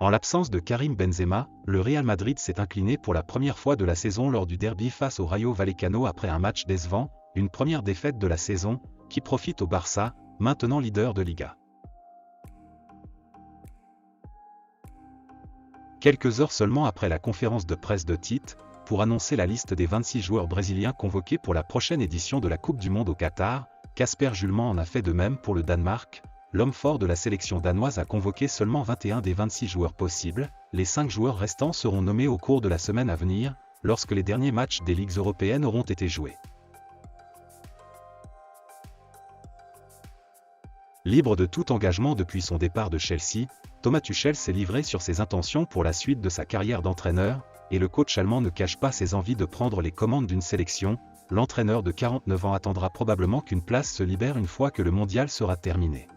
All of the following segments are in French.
En l'absence de Karim Benzema, le Real Madrid s'est incliné pour la première fois de la saison lors du derby face au Rayo Vallecano après un match décevant, une première défaite de la saison, qui profite au Barça, maintenant leader de Liga. Quelques heures seulement après la conférence de presse de Tite, pour annoncer la liste des 26 joueurs brésiliens convoqués pour la prochaine édition de la Coupe du Monde au Qatar, Kasper Julman en a fait de même pour le Danemark. L'homme fort de la sélection danoise a convoqué seulement 21 des 26 joueurs possibles, les 5 joueurs restants seront nommés au cours de la semaine à venir, lorsque les derniers matchs des ligues européennes auront été joués. Libre de tout engagement depuis son départ de Chelsea, Thomas Tuchel s'est livré sur ses intentions pour la suite de sa carrière d'entraîneur, et le coach allemand ne cache pas ses envies de prendre les commandes d'une sélection. L'entraîneur de 49 ans attendra probablement qu'une place se libère une fois que le mondial sera terminé.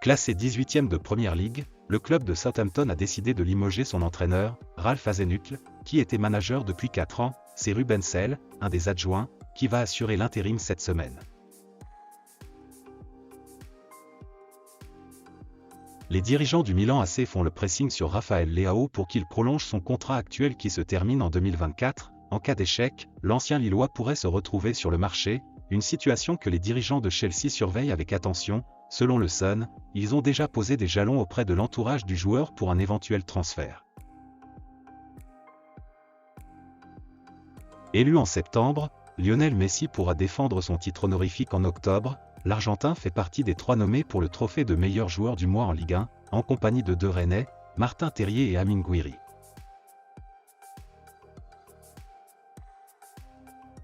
Classé 18e de Premier League, le club de Southampton a décidé de limoger son entraîneur, Ralph Hasenhüttl, qui était manager depuis 4 ans. C'est Ruben Sell, un des adjoints, qui va assurer l'intérim cette semaine. Les dirigeants du Milan AC font le pressing sur Raphaël Leao pour qu'il prolonge son contrat actuel qui se termine en 2024. En cas d'échec, l'ancien Lillois pourrait se retrouver sur le marché, une situation que les dirigeants de Chelsea surveillent avec attention. Selon le Sun, ils ont déjà posé des jalons auprès de l'entourage du joueur pour un éventuel transfert. Élu en septembre, Lionel Messi pourra défendre son titre honorifique en octobre. L'Argentin fait partie des 3 nommés pour le trophée de meilleur joueur du mois en Ligue 1, en compagnie de 2 Rennais, Martin Terrier et Amine Gouiri.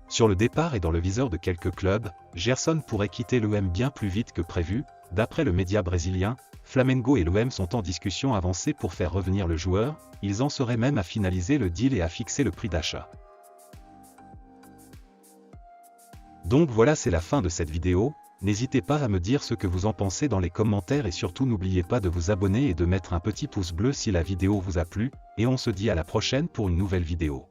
Sur le départ et dans le viseur de quelques clubs, Gerson pourrait quitter l'OM bien plus vite que prévu. D'après le média brésilien, Flamengo et l'OM sont en discussion avancée pour faire revenir le joueur. Ils en seraient même à finaliser le deal et à fixer le prix d'achat. Donc voilà, c'est la fin de cette vidéo. N'hésitez pas à me dire ce que vous en pensez dans les commentaires et surtout n'oubliez pas de vous abonner et de mettre un petit pouce bleu si la vidéo vous a plu, et on se dit à la prochaine pour une nouvelle vidéo.